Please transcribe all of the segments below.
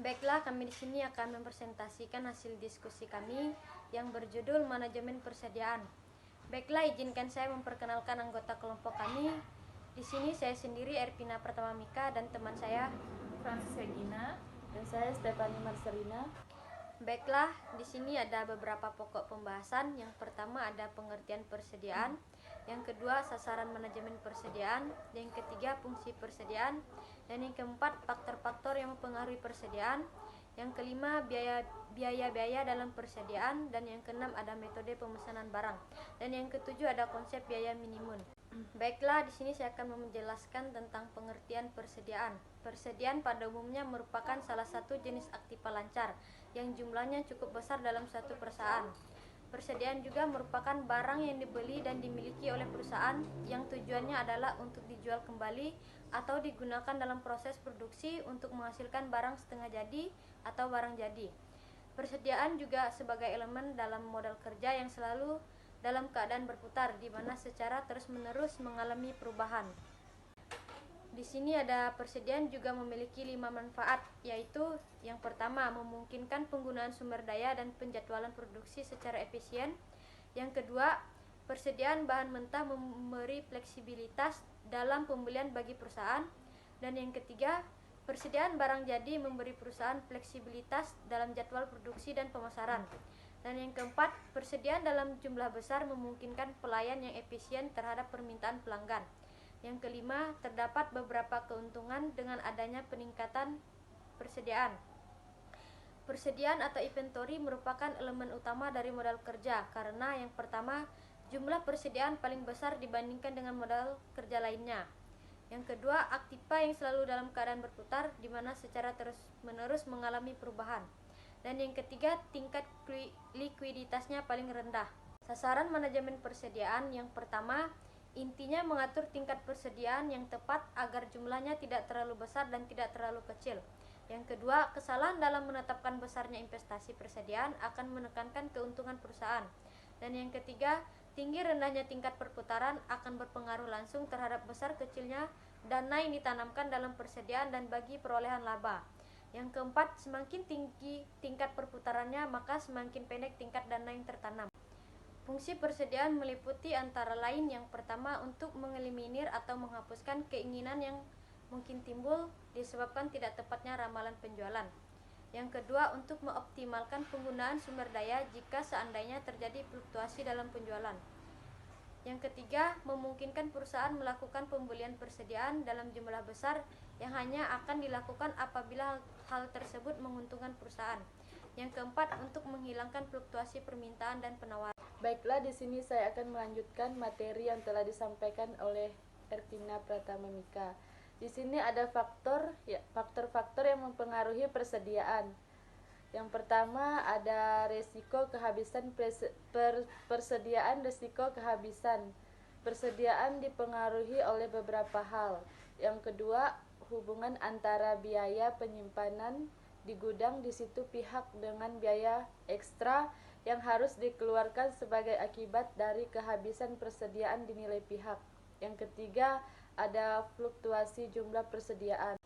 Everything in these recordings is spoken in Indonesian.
Baiklah, kami di sini akan mempresentasikan hasil diskusi kami yang berjudul Manajemen Persediaan. Baiklah, izinkan saya memperkenalkan anggota kelompok kami. Di sini saya sendiri Ervina Pratama Mika dan teman saya Francis Regina dan saya Stephanie Marcelina. Baiklah, di sini ada beberapa pokok pembahasan. Yang pertama ada pengertian persediaan, yang kedua sasaran manajemen persediaan, yang ketiga fungsi persediaan, dan yang keempat faktor-faktor yang mempengaruhi persediaan, yang kelima biaya-biaya dalam persediaan, dan yang keenam ada metode pemesanan barang, dan yang ketujuh ada konsep biaya minimum. Baiklah, di sini saya akan menjelaskan tentang pengertian persediaan. Persediaan pada umumnya merupakan salah satu jenis aktiva lancar yang jumlahnya cukup besar dalam suatu perusahaan. Persediaan juga merupakan barang yang dibeli dan dimiliki oleh perusahaan yang tujuannya adalah untuk dijual kembali atau digunakan dalam proses produksi untuk menghasilkan barang setengah jadi atau barang jadi. Persediaan juga sebagai elemen dalam modal kerja yang selalu dalam keadaan berputar, di mana secara terus-menerus mengalami perubahan. Di sini ada persediaan juga memiliki 5 manfaat, yaitu yang pertama memungkinkan penggunaan sumber daya dan penjadwalan produksi secara efisien. Yang kedua, persediaan bahan mentah memberi fleksibilitas dalam pembelian bagi perusahaan. Dan yang ketiga, persediaan barang jadi memberi perusahaan fleksibilitas dalam jadwal produksi dan pemasaran. Dan yang keempat, persediaan dalam jumlah besar memungkinkan pelayan yang efisien terhadap permintaan pelanggan. Yang kelima, terdapat beberapa keuntungan dengan adanya peningkatan persediaan. Persediaan atau inventory merupakan elemen utama dari modal kerja karena yang pertama, jumlah persediaan paling besar dibandingkan dengan modal kerja lainnya. Yang kedua, aktiva yang selalu dalam keadaan berputar di mana secara terus-menerus mengalami perubahan. Dan yang ketiga, tingkat likuiditasnya paling rendah. Sasaran manajemen persediaan yang pertama, intinya mengatur tingkat persediaan yang tepat agar jumlahnya tidak terlalu besar dan tidak terlalu kecil. Yang kedua, kesalahan dalam menetapkan besarnya investasi persediaan akan menekankan keuntungan perusahaan. Dan yang ketiga, tinggi rendahnya tingkat perputaran akan berpengaruh langsung terhadap besar kecilnya dana yang ditanamkan dalam persediaan dan bagi perolehan laba. Yang keempat, semakin tinggi tingkat perputarannya, maka semakin pendek tingkat dana yang tertanam. Fungsi persediaan meliputi antara lain yang pertama untuk mengeliminir atau menghapuskan keinginan yang mungkin timbul disebabkan tidak tepatnya ramalan penjualan. Yang kedua, untuk mengoptimalkan penggunaan sumber daya jika seandainya terjadi fluktuasi dalam penjualan. Yang ketiga, memungkinkan perusahaan melakukan pembelian persediaan dalam jumlah besar yang hanya akan dilakukan apabila hal tersebut menguntungkan perusahaan. Yang keempat, untuk menghilangkan fluktuasi permintaan dan penawaran. Baiklah, di sini saya akan melanjutkan materi yang telah disampaikan oleh Ervina Pratama Mika. Di sini ada faktor-faktor yang mempengaruhi persediaan. Yang pertama ada resiko kehabisan persediaan. Resiko kehabisan persediaan dipengaruhi oleh beberapa hal. Yang kedua, hubungan antara biaya penyimpanan di gudang di situ pihak dengan biaya ekstra yang harus dikeluarkan sebagai akibat dari kehabisan persediaan dinilai pihak. Yang ketiga, ada fluktuasi jumlah persediaan.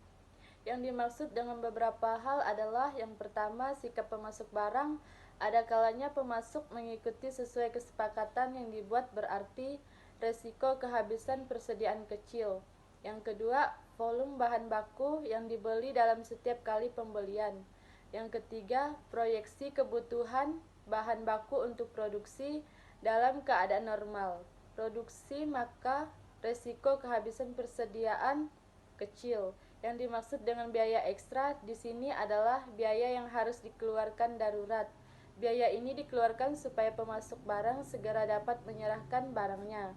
Yang dimaksud dengan beberapa hal adalah yang pertama, sikap pemasok barang. Ada kalanya pemasok mengikuti sesuai kesepakatan yang dibuat, berarti resiko kehabisan persediaan kecil. Yang kedua, volume bahan baku yang dibeli dalam setiap kali pembelian. Yang ketiga, proyeksi kebutuhan bahan baku untuk produksi dalam keadaan normal produksi, maka resiko kehabisan persediaan kecil. Yang dimaksud dengan biaya ekstra di sini adalah biaya yang harus dikeluarkan darurat. Biaya ini dikeluarkan supaya pemasok barang segera dapat menyerahkan barangnya.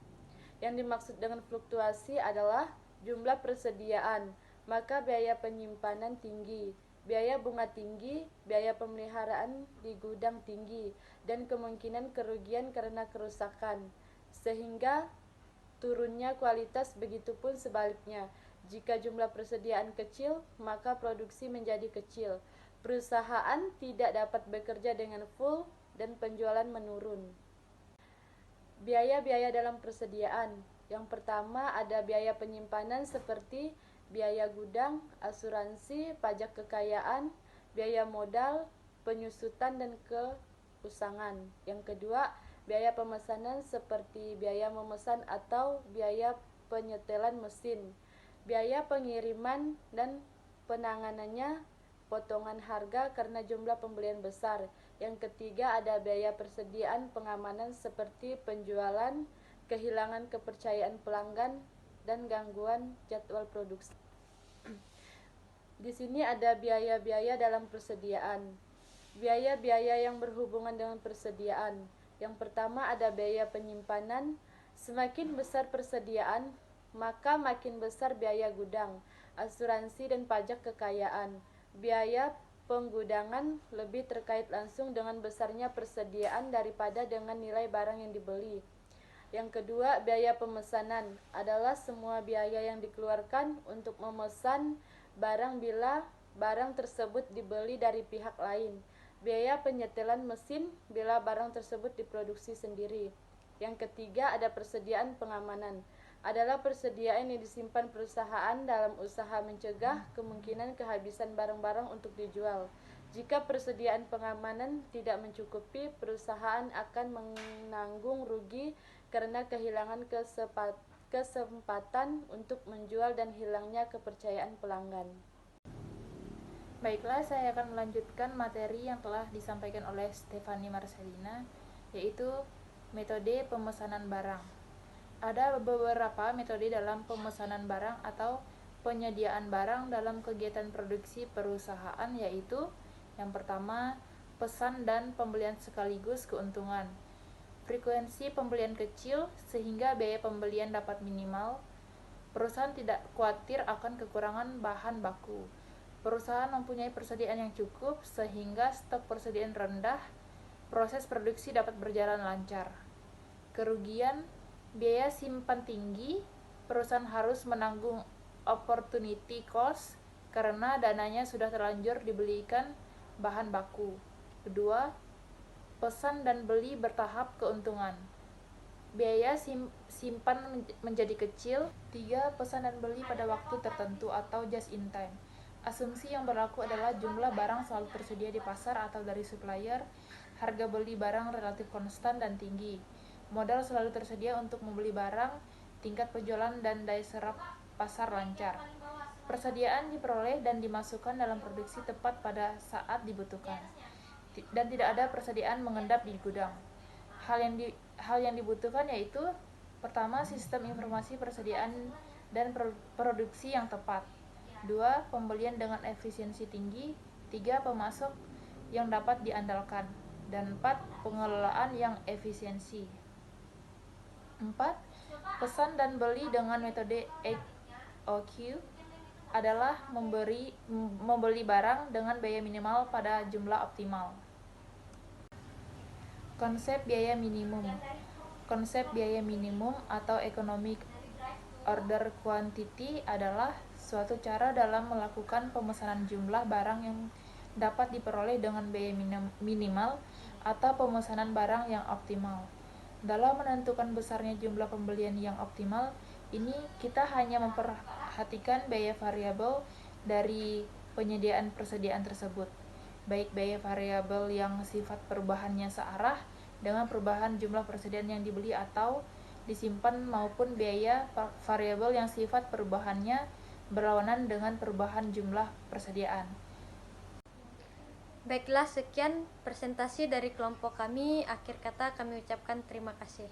Yang dimaksud dengan fluktuasi adalah jumlah persediaan, maka biaya penyimpanan tinggi, biaya bunga tinggi, biaya pemeliharaan di gudang tinggi, dan kemungkinan kerugian karena kerusakan, sehingga turunnya kualitas. Begitupun sebaliknya, jika jumlah persediaan kecil, maka produksi menjadi kecil. Perusahaan tidak dapat bekerja dengan full dan penjualan menurun. Biaya-biaya dalam persediaan. Yang pertama ada biaya penyimpanan seperti biaya gudang, asuransi, pajak kekayaan, biaya modal, penyusutan dan keusangan. Yang kedua, biaya pemesanan seperti biaya memesan atau biaya penyetelan mesin, biaya pengiriman dan penanganannya, potongan harga karena jumlah pembelian besar. Yang ketiga, ada biaya persediaan pengamanan seperti penjualan, kehilangan kepercayaan pelanggan, dan gangguan jadwal produksi. Di sini ada biaya-biaya dalam persediaan. Biaya-biaya yang berhubungan dengan persediaan. Yang pertama ada biaya penyimpanan. Semakin besar persediaan, maka makin besar biaya gudang, asuransi dan pajak kekayaan. Biaya penggudangan lebih terkait langsung dengan besarnya persediaan daripada dengan nilai barang yang dibeli. Yang kedua, biaya pemesanan adalah semua biaya yang dikeluarkan untuk memesan barang bila barang tersebut dibeli dari pihak lain. Biaya penyetelan mesin bila barang tersebut diproduksi sendiri. Yang ketiga, ada persediaan pengamanan. Adalah persediaan yang disimpan perusahaan dalam usaha mencegah kemungkinan kehabisan barang-barang untuk dijual. Jika persediaan pengamanan tidak mencukupi, perusahaan akan menanggung rugi karena kehilangan kesempatan untuk menjual dan hilangnya kepercayaan pelanggan. Baiklah, saya akan melanjutkan materi yang telah disampaikan oleh Stefani Marcelina, yaitu metode pemesanan barang. Ada beberapa metode dalam pemesanan barang atau penyediaan barang dalam kegiatan produksi perusahaan, yaitu yang pertama, pesan dan pembelian sekaligus keuntungan. Frekuensi pembelian kecil sehingga biaya pembelian dapat minimal. Perusahaan tidak khawatir akan kekurangan bahan baku. Perusahaan mempunyai persediaan yang cukup sehingga stok persediaan rendah. Proses produksi dapat berjalan lancar. Kerugian, biaya simpan tinggi. Perusahaan harus menanggung opportunity cost karena dananya sudah terlanjur dibelikan bahan baku. Kedua, pesan dan beli bertahap keuntungan. Biaya simpan menjadi kecil. 3. Pesan dan beli pada waktu tertentu atau just in time. Asumsi yang berlaku adalah jumlah barang selalu tersedia di pasar atau dari supplier. Harga beli barang relatif konstan dan tinggi. Modal selalu tersedia untuk membeli barang. Tingkat penjualan dan daya serap pasar lancar. Persediaan diperoleh dan dimasukkan dalam produksi tepat pada saat dibutuhkan. Dan tidak ada persediaan mengendap di gudang. Hal yang dibutuhkan yaitu pertama, sistem informasi persediaan dan produksi yang tepat. 2. Pembelian dengan efisiensi tinggi. 3. Pemasok yang dapat diandalkan. Dan 4. Pengelolaan yang efisiensi. 4. Pesan dan beli dengan metode EOQ adalah membeli barang dengan biaya minimal pada jumlah optimal. Konsep biaya minimum. Konsep biaya minimum atau economic order quantity adalah suatu cara dalam melakukan pemesanan jumlah barang yang dapat diperoleh dengan biaya minimal atau pemesanan barang yang optimal. Dalam menentukan besarnya jumlah pembelian yang optimal, ini kita hanya memperhatikan biaya variabel dari persediaan tersebut, baik biaya variabel yang sifat perubahannya searah dengan perubahan jumlah persediaan yang dibeli atau disimpan maupun biaya variabel yang sifat perubahannya berlawanan dengan perubahan jumlah persediaan. Baiklah, sekian presentasi dari kelompok kami. Akhir kata kami ucapkan terima kasih.